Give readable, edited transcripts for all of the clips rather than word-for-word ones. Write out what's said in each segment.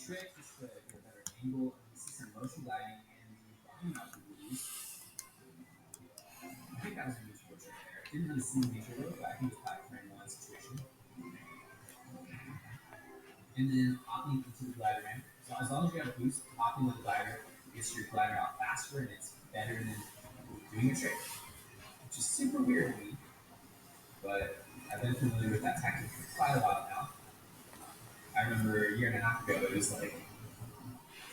trick is to get a better angle, and we see some motion gliding and the bottom out the movies. I think that was a neutral trick there. Didn't really see the nature of it, but I think it was probably a frame one situation. And then hopping into the glider ramp. So as long as you have a boost, hopping with the glider gets your glider out faster, and it's better than doing a trick, which is super weird to me. But I've been familiar with that tactic for quite a while now. I remember a year and a half ago, it was like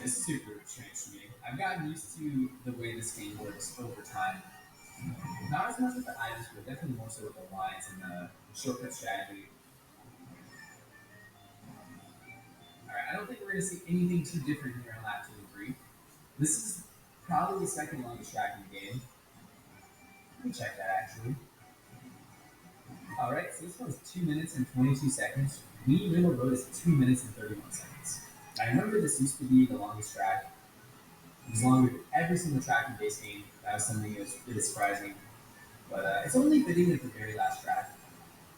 it's super strange to me. I've gotten used to the way this game works over time. Not as much with the items, but definitely more so with the lines and the shortcut strategy. Alright, I don't think we're going to see anything too different here on lap 2 and 3. This is probably the second longest track in the game. Let me check that actually. Alright, so this one's 2 minutes and 22 seconds. Me Rainbow Road is 2 minutes and 31 seconds. I remember this used to be the longest track. It was longer than every single track in base game. That was something that was really surprising. But it's only fitting that the very last track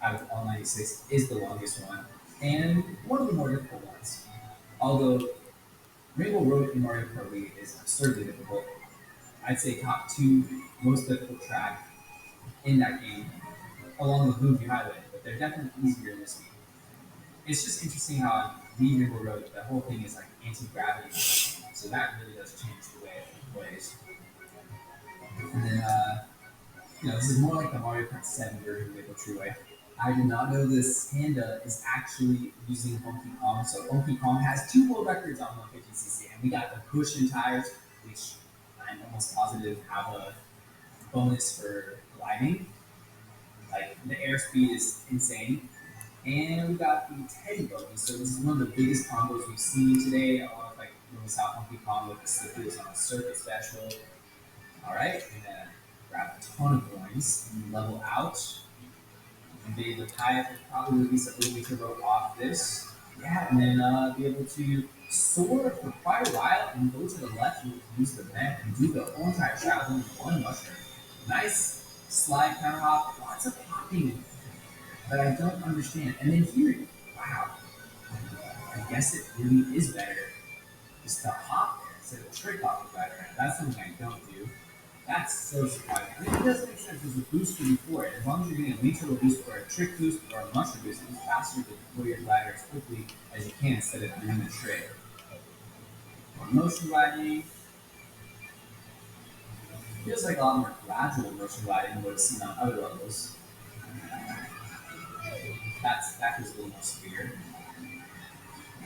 out of all 96 is the longest one and one of the more difficult ones. Although Rainbow Road in Mario Kart Wii is absurdly difficult. I'd say top two most difficult track in that game, along with Boomview Highway, but they're definitely easier in this game. It's just interesting how on Wii Rainbow Road, the whole thing is like anti-gravity, so that really does change the way it plays. And then, this is more like the Mario Kart 7 version of Maple Treeway. I did not know this Panda is actually using Donkey Kong. So Donkey Kong has two world records on 150cc, and we got the cushion tires, which I'm almost positive have a bonus for gliding. Like the airspeed is insane. And we got the Teddy Buggy. So this is one of the biggest combos we've seen today, along with like doing South Donkey Kong with the slippers on a circuit special. Alright, and then grab a ton of coins and level out. And be able to tie it, probably release a little turbo off this. Yeah, and then be able to soar for quite a while and go to the left and use the vent and do the whole entire travel in one mushroom. Nice slide counter hop, lots of hopping that I don't understand. And then here, wow, I guess it really is better just to hop there instead of trick off the glider. That's something I don't do. That's so surprising. I mean, it does make sense. There's a booster before it. As long as you're getting a meter boost or a trick boost or a mushroom boost, it's faster to deploy your glider as quickly as you can instead of doing the trick. Or motion gliding. Feels like a lot more gradual motion gliding than what we've seen on other levels. That feels a little more severe.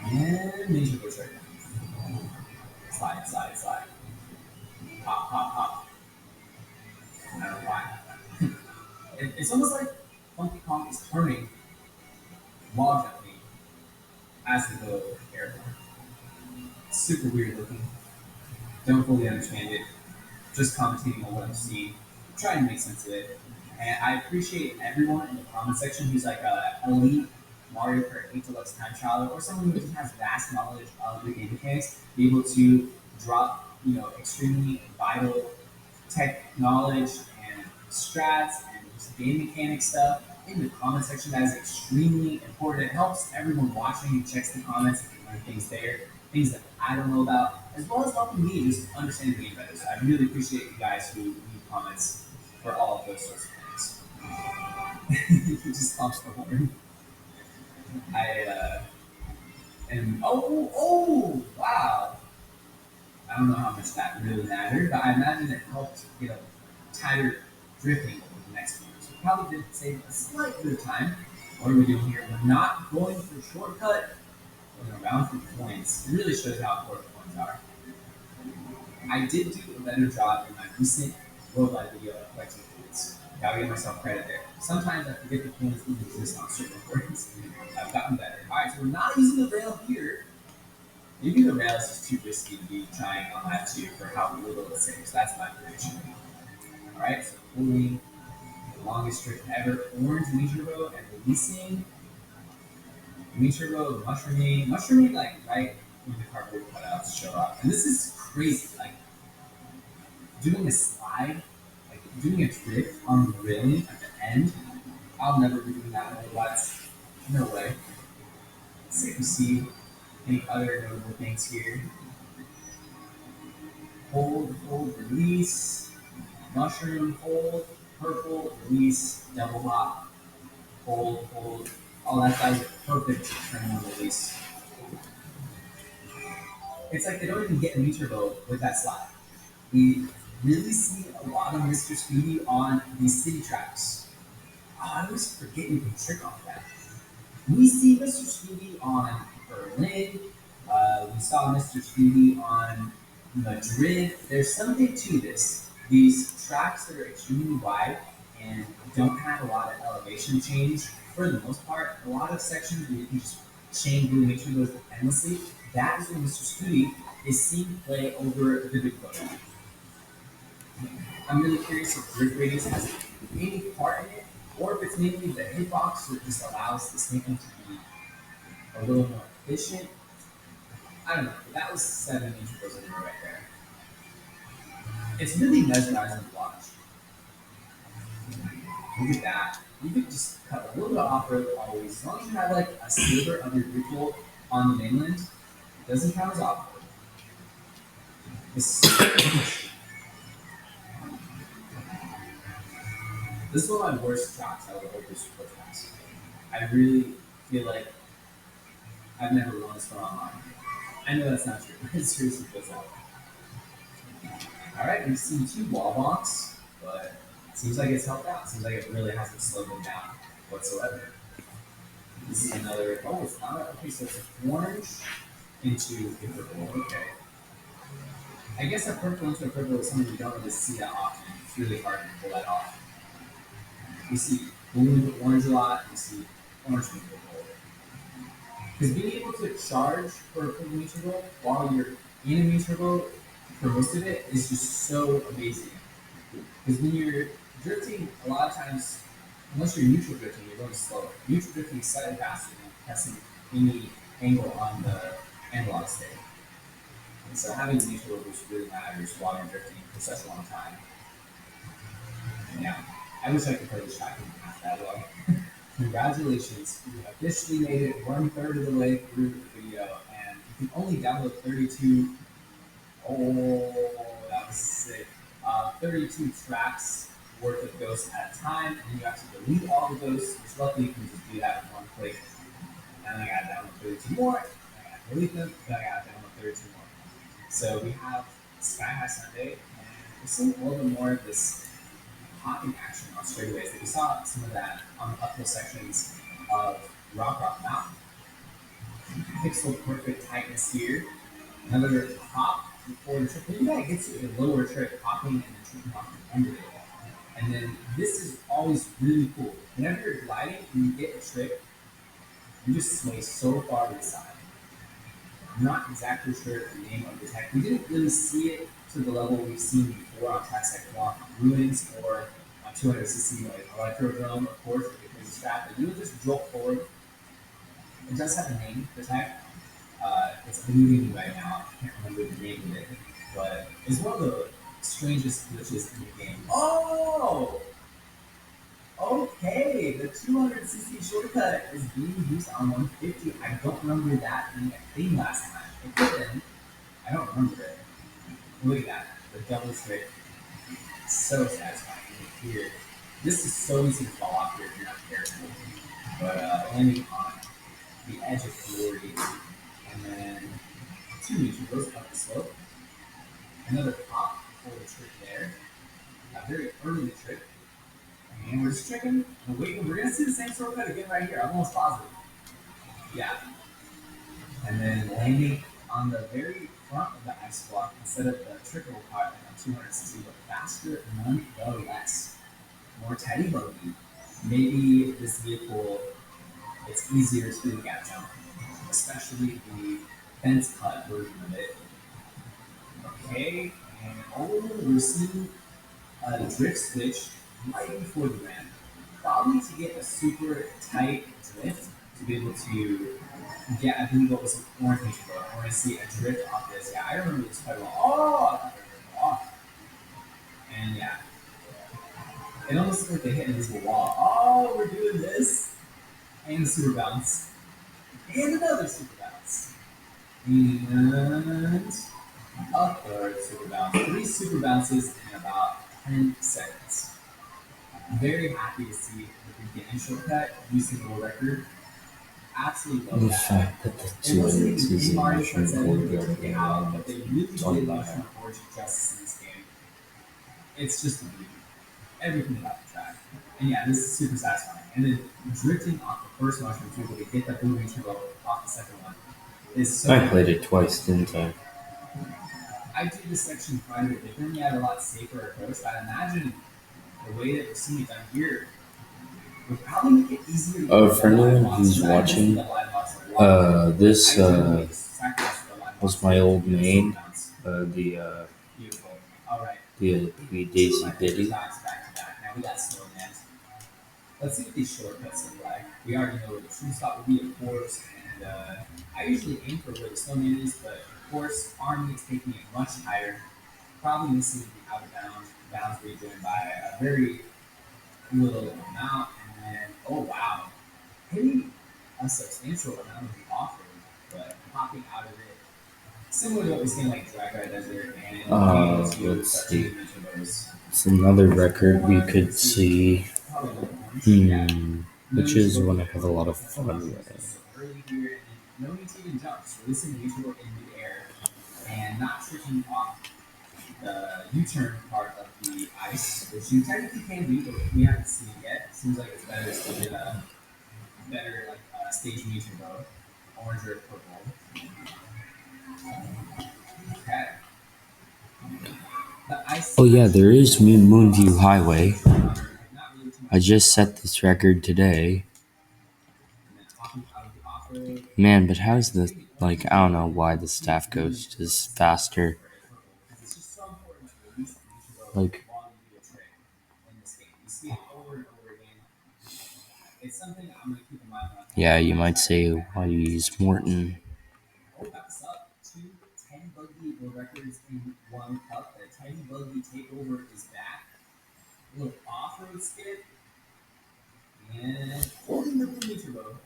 And major boost right now. Slide, slide, slide. Hop, hop, hop. I don't know why. It's almost like Donkey Kong is turning while jumping as they go airborne. Super weird looking. Don't fully understand it. Just commentating on what I'm seeing. Trying to make sense of it. And I appreciate everyone in the comment section who's like an elite Mario Kart 8 Deluxe time trialer or someone who just has vast knowledge of the game mechanics, be able to drop, extremely vital tech knowledge and strats and just game mechanic stuff in the comment section. That is extremely important. It helps everyone watching who checks the comments and learn things there, things that I don't know about, as well as helping me just understand the game better. So I really appreciate you guys who leave comments for all of those sorts of things. He just pops the horn. Wow. I don't know how much that really mattered, but I imagine it helped get a tighter drifting over the next one. So probably did save a slight bit of time. What are we doing here? We're not going for a shortcut. We're going around for points. It really shows how important points are. I did do a better job in my recent worldwide video of collecting points. Gotta give myself credit there. Sometimes I forget the points even exist on certain coins. I've gotten better. Alright, so we're not using the rail here. Maybe the rail is just too risky to be trying on that too for how little it saves. That's my prediction. Alright, so pulling the longest trick ever, orange meter row, and releasing meter row, mushrooming like right when the cardboard cutouts show up. And this is crazy. Like doing a slide, like doing a trick on the railing at the end. I'll never be doing that in the lights. No way. Let's see if we see Any other notable things here? Hold, release, mushroom, hold, purple, release, double hop, hold. Oh, that guy's a perfect turn one release. It's like they don't even get a meter bow with that slide. We really see a lot of Mr. Speedy on these city tracks. Oh, I always forget you can trick off that. We see Mr. Speedy on Berlin. We saw Mr. Speedy on Madrid. There's something to this. These tracks that are extremely wide and don't have a lot of elevation change, for the most part, a lot of sections where you can just chain glue, make sure it goes endlessly. That is when Mr. Speedy is seen play over the big photo. I'm really curious if drift radius has any part in it, or if it's mainly the hitbox that just allows the snaking to be a little more efficient. I don't know. That was 7 inch in right there. It's really mesmerizing to watch. Look at that. You could just cut a little bit off road always. As long as you have like a sliver of your vehicle on the mainland, it doesn't count as off road. This is one of my worst tracks out of the whole super fast. I really feel like I've never run this one online. I know that's not true. It seriously feels like. Alright, we've seen two wall bonks, but it seems like it's helped out. It seems like it really hasn't slowed them down whatsoever. This is another, oh, it's not, okay, so it's orange into a purple, okay. I guess a purple into a purple is something we don't really see that often. It's really hard to pull that off. We see blue into orange a lot, we see orange into purple. Because being able to charge for a purple meter goal while you're in a meter goal for most of it is just so amazing. Because when you're drifting, a lot of times, unless you're neutral drifting, you're going slower. Neutral drifting is slightly faster than pressing any angle on the analog stick. And so having the neutral boost really matters while you're drifting for such a long time. Yeah, I wish I could play this track in half that long. Congratulations, you officially made it 1/3 of the way through the video, and you can only download 32. Oh, that was sick. 32 tracks worth of ghosts at a time, and then you have to delete all the ghosts, which luckily you can just do that with one click. And then I gotta download 32 more, and I gotta delete them, then I gotta download 32 more. So we have Sky High Sunday, and we're seeing a little bit more of this hopping action on straightaways. Like we saw some of that on the uphill sections of Rock Mountain. Pixel perfect tightness here. Another hop before the trick. Then you gotta get to a lower trick, hopping and then tripping off the end of it. And then this is always really cool. Whenever you're gliding and you get a trick, you just sway so far to the side. I'm not exactly sure the name of the tech. We didn't really see it to the level we've seen before on tracks like Rock Ruins or on 200cc like Electrodrome, of course, with the crazy strap. But you would just jolt forward. It does have a name, the tech. It's eluding me right now. I can't remember the name of it. But it's one of the strangest glitches in the game. Oh! Okay, the 200cc shortcut is being used on 150. I don't remember that being a thing last time. It could have been. I don't remember it. Look at that. The double trick. So satisfying. Here. This is so easy to fall off here if you're not careful. But landing on the edge of glory. And then 2 meters goes up the slope. Another pop for the trick there. A very early trick. And we're just checking and waiting. We're gonna see the same shortcut again right here. I'm almost positive. Yeah. And then landing on the very front of the ice block instead of the trickle part like on 200cc, but faster nonetheless. More teddy buggy. Maybe this vehicle, it's easier to do the gap jump, especially the fence cut version of it. Okay, and oh, we're seeing a drift switch right before the ramp. Probably to get a super tight drift to be able to get, I believe what was an orange page bro. I want to see a drift off this. Yeah, I remember this quite well. Oh, I thought they were off. And yeah, it almost looked like they hit an invisible wall. Oh, we're doing this. And the super bounce. And another super bounce. And a third super bounce. Three super bounces in about 10 seconds. Very happy to see the beginning shortcut using the world record. Absolutely love The that. fact that the It two wasn't minutes even is in in Mario Kart Mission 7, they Order took it out, but they really on did by Mushroom now. Forge justice in this game. It's just a beauty. Everything about the track. And yeah, this is super satisfying. And then drifting off the first mushroom too, where we get that moving to go off the second one is so I played good. it twice, didn't I? I do this section quite a bit differently. I have a lot safer approach. I imagine the way that we're seeing it done here would probably make it easier to get the For double line anyone box. who's Because I miss the watching, double line box a lot. this I generally just sacrifice the double line was box my here to old get a super main, bounce. the Beautiful. All right. the Two of Daisy my favorite Biddy. tracks back to back. Now we got Snowland. Let's see what these shortcuts look like. We already know where the true spot will be, of course, and I usually aim for where the snowman is, but of course, Army is taking it much higher, probably missing the out of bounds region by a very little amount, and then, oh wow, hitting a substantial amount of the off road, but popping out of it. Similar to what we see in like Drag Ride Desert and games, you Let's start to see. get into those. It's another record we could Let's see. see. Probably no orange. Yeah. Which No is short when I cut have a for lot of the fun mushrooms with it. is so early here, and then no need to even jump. Just releasing the neutral in midair and not tricking off the U-turn part of the ice, which you technically can do, but we haven't seen it yet. Seems like it's better to get a better like stage neutral though, orange or purple. Okay. The ice Oh yeah, there actually is Moonview Highway. not really too I much just trouble. set this record today. And then hopping out of the off-road. Man, but Yeah, how's just the getting the orange like? and I don't purple know here why to the see staff really ghost what is it's like faster. for a purple because it's just so important to release the neutral Like, while you do a trick in this game. You see it over and over again. It's something I'm gonna keep in mind when I'm playing yeah, all you my might tracks. say I why have you this use exhaustion Morton. rate. Oh, back this up. Two 10 buggy world records in one cup. The 10 buggy takeover is back. A little off-road skip and holding the neutral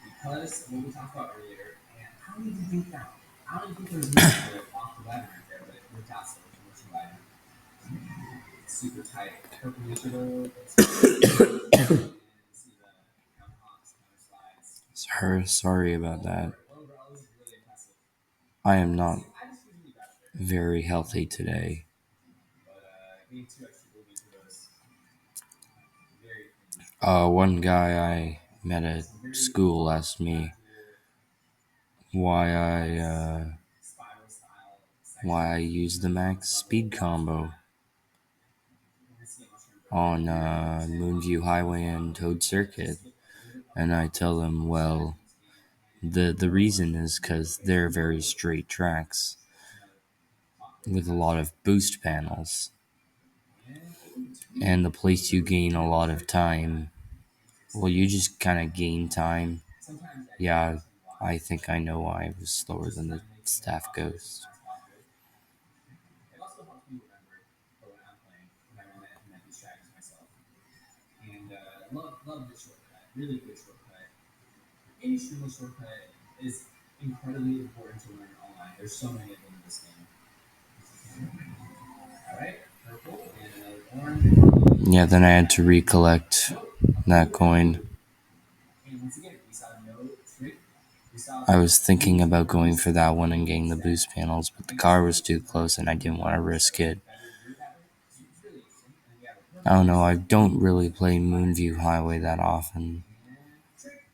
because of what we talked about earlier. And I don't even think that. I don't even think there's room for it off the ladder right there, but it worked out so much ladder. Super tight. Purple neutral. And see the counter hops, counter slides. Sorry about that. Overall, this is really impressive. I am not See, I just usually grab it. very healthy today. But getting two extra gold neutrals, very clean. One guy I met at Some very school asked me back tool, why nice spiral style why I sections in use the the max bounce level. speed Watch combo that. We're gonna see a mushroom break on here. And Moonview Highway and Toad Circuit, skip a little bit of and I off road tell to him, finish that well, into game. And the oh, reason is because they're very straight tracks that's another top grade with a lot pass. of boost panels, And oh, two and the place you gain a triple lot of trick on that. time. Well, you just kind of gain time. Sometimes that can Yeah, be too I wide. think I know why I was slower Just than the trying to make the game staff possible as ghost. fast as possible. It also helps me remember for when I'm playing, when I want to implement these strategies myself. And love this shortcut. Really good shortcut. Any streamless shortcut is incredibly important to learn online. There's so many of them in this game. All right, purple and another orange. Yeah, then I had to recollect Nope, a that blue and a coin. blue. And once again, we saw no trick. We saw I the was thinking neutral about going for release that one and in getting the instead. boost panels, but the And this car is was like too the close and I didn't want to one risk set of it. better gear pattern. So it's really interesting. And we have a I don't purple know, I skip don't really using play two ladder Moonview gears. Highway that often. And trick,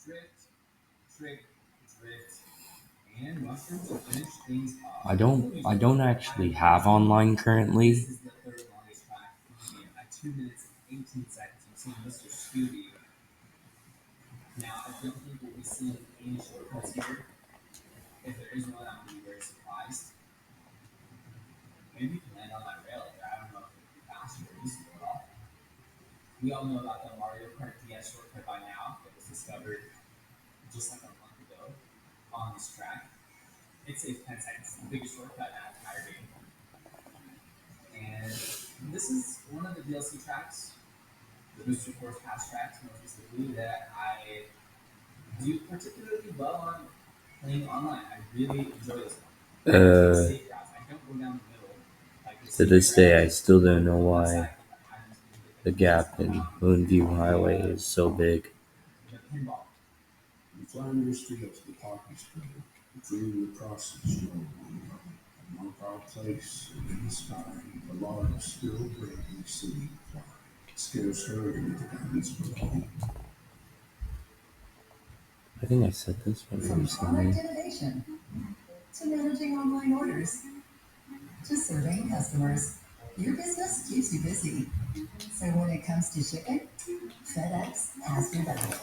drift, trick, drift, and mushroom to finish things off. Purple I neutral, don't high actually neutral have speed. online This currently. is the third longest track in the game at 2 minutes and 18 seconds. I'm seeing Mr. Scooby. Now, I don't think we'll be seeing any shortcuts here. If there is one, I'm going to be very surprised. Maybe you can land on that rail there. I don't know if it would be faster or useful at all. We all know about the Mario Kart DS shortcut by now that was discovered just like a month ago on this track. It saves 10 seconds, the biggest shortcut in that entire game. And this is one of the DLC tracks, the Booster Force Pass tracks, more specifically, that I do particularly well on. Playing online, I really enjoy this one. I take Uh, safe routes. I don't go down the middle like the to secret this day, route. I still don't know One why side thing that happens when you get the the keys gap in unlocked. Moonview The Highway is so big. the pinball. You flying your street up to the parking spot. The freeway crosses slowly. A mark our place in the sky. The large, still breathing city fly. Scares her into the guidance below. I think I said this one From product recently. innovation to managing online orders to serving customers, your business keeps you busy. So when it comes to shipping, FedEx has your back.